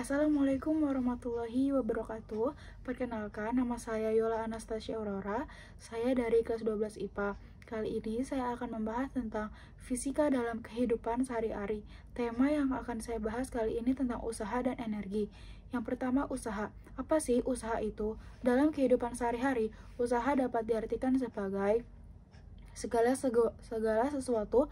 Assalamualaikum warahmatullahi wabarakatuh. Perkenalkan, nama saya Yola Anastasia Aurora. Saya dari kelas 12 IPA. Kali ini saya akan membahas tentang fisika dalam kehidupan sehari-hari. Tema yang akan saya bahas kali ini tentang usaha dan energi. Yang pertama, usaha. Apa sih usaha itu? Dalam kehidupan sehari-hari, usaha dapat diartikan sebagai segala sesuatu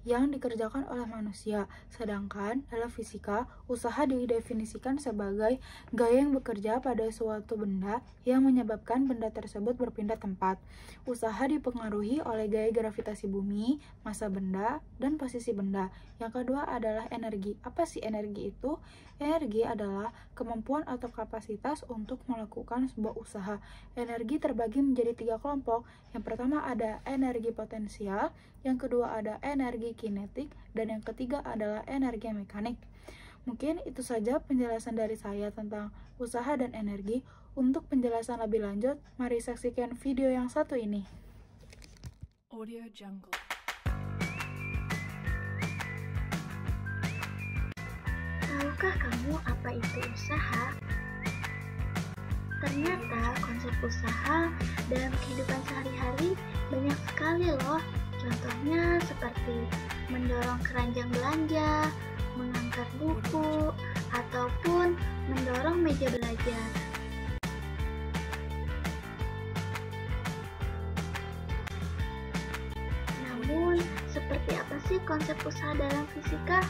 yang dikerjakan oleh manusia. Sedangkan dalam fisika, usaha didefinisikan sebagai gaya yang bekerja pada suatu benda yang menyebabkan benda tersebut berpindah tempat. Usaha dipengaruhi oleh gaya gravitasi bumi, massa benda, dan posisi benda. Yang kedua adalah energi. Apa sih energi itu? Energi adalah kemampuan atau kapasitas untuk melakukan sebuah usaha. Energi terbagi menjadi 3 kelompok. Yang pertama ada energi potensial, yang kedua ada energi kinetik, dan yang ketiga adalah energi mekanik. Mungkin itu saja penjelasan dari saya tentang usaha dan energi. Untuk penjelasan lebih lanjut, mari saksikan video yang satu ini. Audio Jungle. Tahukah kamu apa itu usaha? Ternyata konsep usaha dalam kehidupan sehari-hari banyak sekali loh. Contohnya seperti mendorong keranjang belanja, mengangkat buku, ataupun mendorong meja belajar. Namun, seperti apa sih konsep usaha dalam fisika?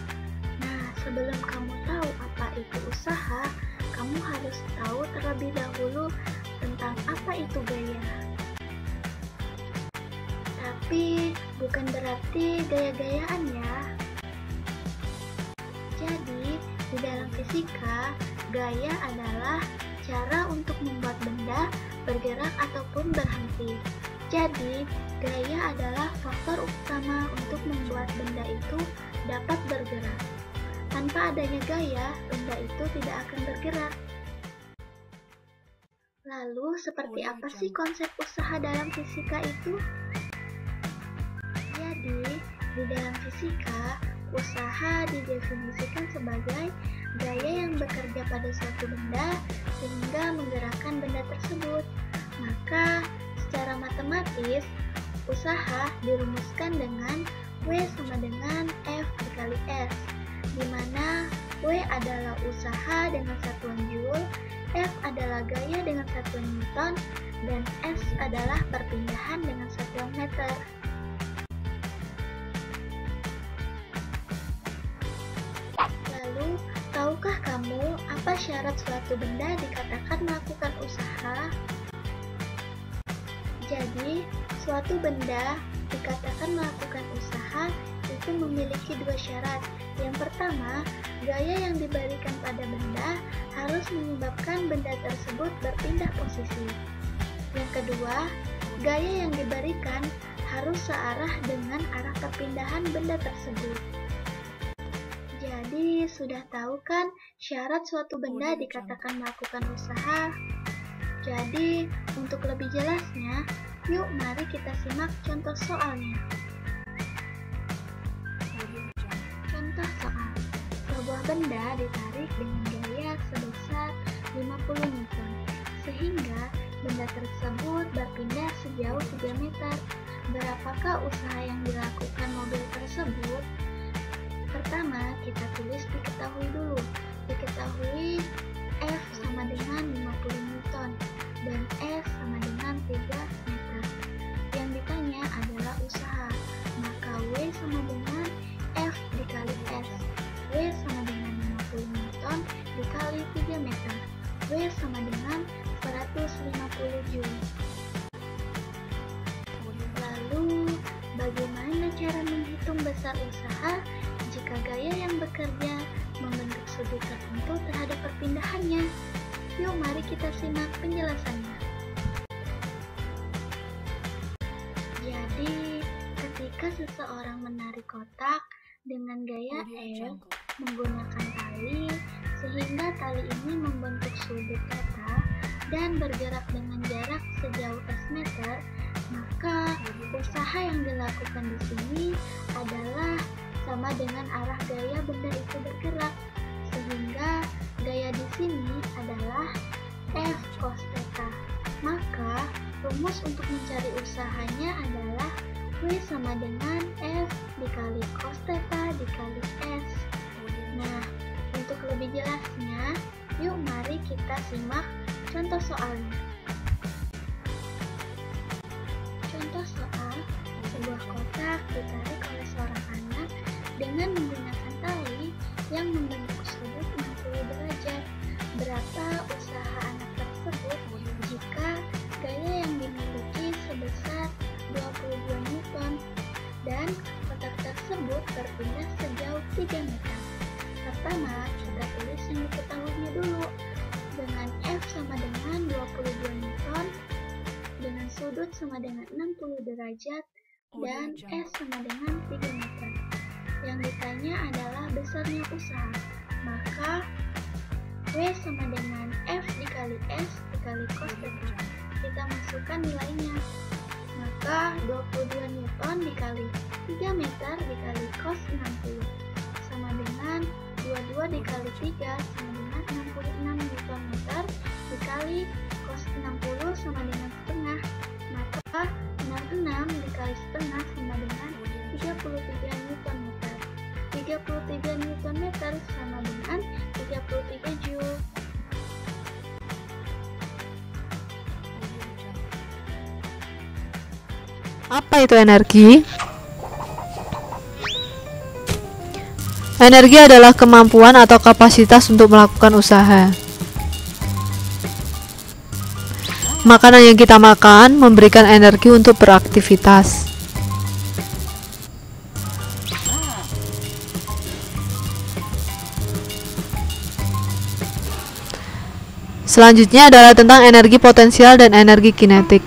Nah, sebelum kamu tahu apa itu usaha, kamu harus tahu terlebih dahulu tentang apa itu gaya. Tapi bukan berarti gaya-gayaan ya. Jadi, di dalam fisika, gaya adalah cara untuk membuat benda bergerak ataupun berhenti. Jadi, gaya adalah faktor utama untuk membuat benda itu dapat bergerak. Tanpa adanya gaya, benda itu tidak akan bergerak. Lalu, seperti apa sih konsep usaha dalam fisika itu? Jadi, di dalam fisika, usaha didefinisikan sebagai gaya yang bekerja pada suatu benda sehingga menggerakkan benda tersebut. Maka, secara matematis, usaha dirumuskan dengan W sama dengan F dikali S, di mana W adalah usaha dengan satuan Joule, F adalah gaya dengan satuan Newton, dan S adalah perpindahan dengan satuan meter. Lalu, tahukah kamu apa syarat suatu benda dikatakan melakukan usaha? Jadi, suatu benda dikatakan melakukan usaha itu memiliki 2 syarat. Yang pertama, gaya yang diberikan pada benda harus menyebabkan benda tersebut berpindah posisi. Yang kedua, gaya yang diberikan harus searah dengan arah perpindahan benda tersebut. Jadi, sudah tahu kan syarat suatu benda dikatakan melakukan usaha? Jadi, untuk lebih jelasnya, yuk mari kita simak contoh soalnya. Contoh soal, sebuah benda ditarik dengan gaya sebesar 50 Newton, sehingga benda tersebut berpindah sejauh 3 meter. Berapakah usaha yang dilakukan mobil tersebut? Pertama, kita tulis diketahui dulu. Diketahui F sama dengan 50 Newton dan S sama dengan 3 meter. Yang ditanya adalah usaha, maka W sama dengan F dikali S. W sama dengan 50 Newton dikali 3 meter. W sama dengan 150 Joule. Lalu, bagaimana cara menghitung besar usaha jika gaya yang bekerja membentuk sudut tertentu terhadap perpindahannya? Yuk mari kita simak penjelasannya. Jadi, ketika seseorang menarik kotak dengan gaya L menggunakan tali, sehingga tali ini membentuk sudut theta dan bergerak dengan jarak sejauh S meter, maka usaha yang dilakukan di sini adalah sama dengan arah gaya benda itu bergerak, sehingga gaya di sini adalah F cos theta. Maka rumus untuk mencari usahanya adalah W sama dengan F dikali cos theta dikali S. Nah, untuk lebih jelasnya, yuk mari kita simak contoh soalnya. Contoh soal, sebuah kotak ditarik oleh seorang anak dengan menggunakan tali yang membentuk sudut 60 derajat. Berapa usaha anak tersebut jika gaya yang dimiliki sebesar 22 Newton dan kotak tersebut berpindah sejauh 3 meter? Pertama, kita tulis yang diketahuinya dulu. Dengan F sama dengan 22 Newton, dengan sudut sama dengan 60 derajat, dan S sama dengan 3 meter. Yang ditanya adalah besarnya usaha. Maka W sama dengan F dikali S dikali cos theta. Kita masukkan nilainya. Maka 22 Newton dikali 3 meter dikali cos 60 sama dengan 22 dikali 3 sama dengan 66 Newton meter dikali cos 60 sama dengan setengah. Maka 66 dikali setengah sama dengan 33 Newton meter. 33 Newton meter sama dengan 33 Joule. Apa itu energi? Energi adalah kemampuan atau kapasitas untuk melakukan usaha. Makanan yang kita makan memberikan energi untuk beraktivitas. Selanjutnya adalah tentang energi potensial dan energi kinetik.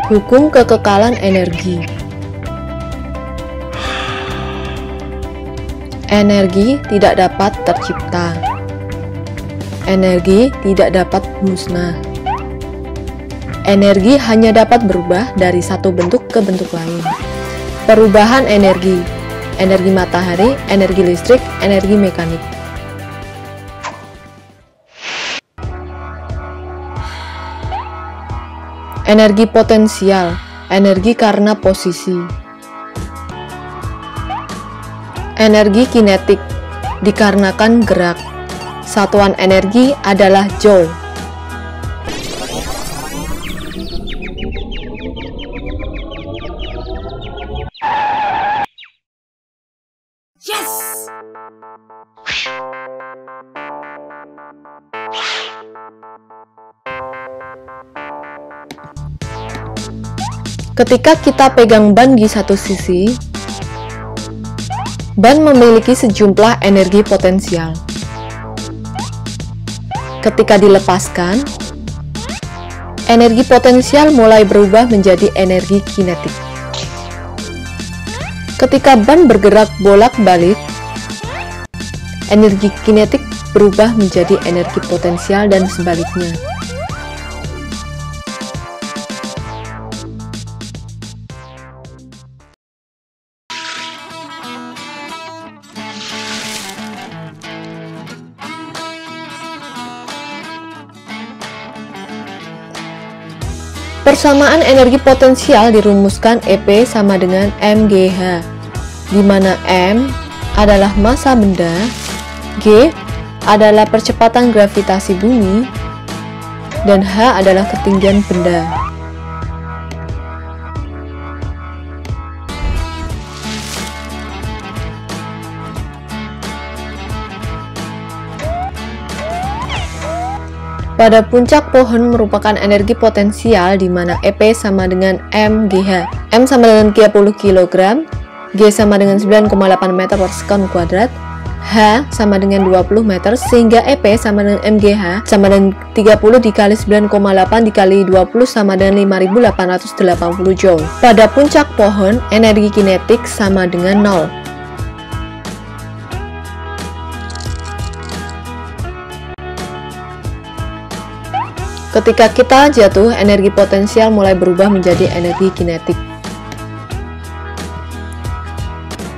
Hukum kekekalan energi. Energi tidak dapat tercipta. Energi tidak dapat musnah. Energi hanya dapat berubah dari satu bentuk ke bentuk lain. Perubahan energi: energi matahari, energi listrik, energi mekanik. Energi potensial, energi karena posisi. Energi kinetik, dikarenakan gerak. Satuan energi adalah Joule. Ketika kita pegang ban di satu sisi, ban memiliki sejumlah energi potensial. Ketika dilepaskan, energi potensial mulai berubah menjadi energi kinetik. Ketika ban bergerak bolak-balik, energi kinetik berubah menjadi energi potensial dan sebaliknya. Persamaan energi potensial dirumuskan EP sama dengan mgh, di mana m adalah massa benda, g adalah percepatan gravitasi bumi, dan h adalah ketinggian benda. Pada puncak pohon merupakan energi potensial di mana EP sama dengan mGh. M sama dengan 30 kg, G sama dengan 9,8 meter per sekon kuadrat, H sama dengan 20 meter, sehingga EP sama dengan mGh sama dengan 30 dikali 9,8 dikali 20 sama dengan 5880 joule. Pada puncak pohon, energi kinetik sama dengan 0. Ketika kita jatuh, energi potensial mulai berubah menjadi energi kinetik.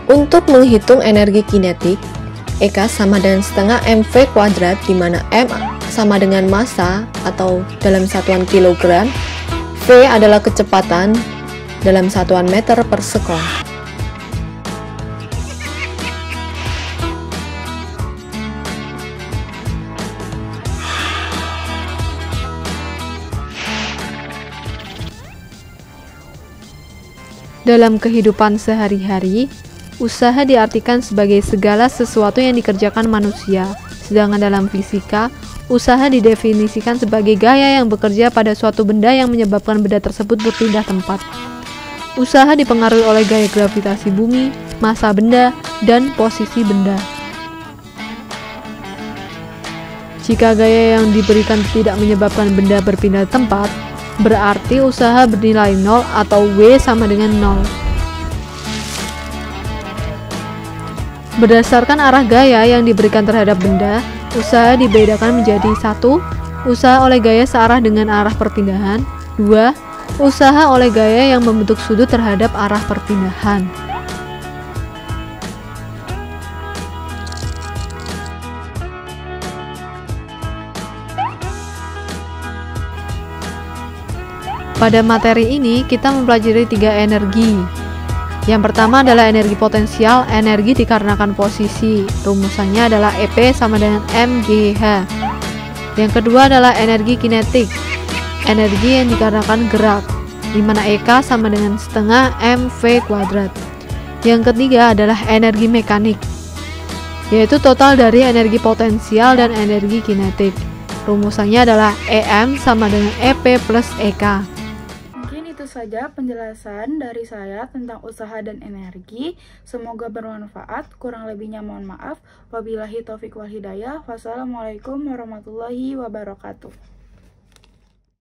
Untuk menghitung energi kinetik, EK sama dengan setengah mv kuadrat, di mana M sama dengan massa atau dalam satuan kilogram, V adalah kecepatan dalam satuan meter per sekon. Dalam kehidupan sehari-hari, usaha diartikan sebagai segala sesuatu yang dikerjakan manusia, sedangkan dalam fisika, usaha didefinisikan sebagai gaya yang bekerja pada suatu benda yang menyebabkan benda tersebut berpindah tempat. Usaha dipengaruhi oleh gaya gravitasi bumi, massa benda, dan posisi benda. Jika gaya yang diberikan tidak menyebabkan benda berpindah tempat, berarti usaha bernilai 0 atau W sama dengan 0. Berdasarkan arah gaya yang diberikan terhadap benda, usaha dibedakan menjadi 1. Usaha oleh gaya searah dengan arah perpindahan. 2. Usaha oleh gaya yang membentuk sudut terhadap arah perpindahan. Pada materi ini, kita mempelajari 3 energi. Yang pertama adalah energi potensial, energi dikarenakan posisi. Rumusannya adalah EP sama dengan mGh. Yang kedua adalah energi kinetik, energi yang dikarenakan gerak, di mana EK sama dengan setengah mv kuadrat. Yang ketiga adalah energi mekanik, yaitu total dari energi potensial dan energi kinetik. Rumusannya adalah EM sama dengan EP plus EK. Saja penjelasan dari saya tentang usaha dan energi. Semoga bermanfaat. Kurang lebihnya mohon maaf. Wabillahi taufiq wal hidayah. Wassalamualaikum warahmatullahi wabarakatuh.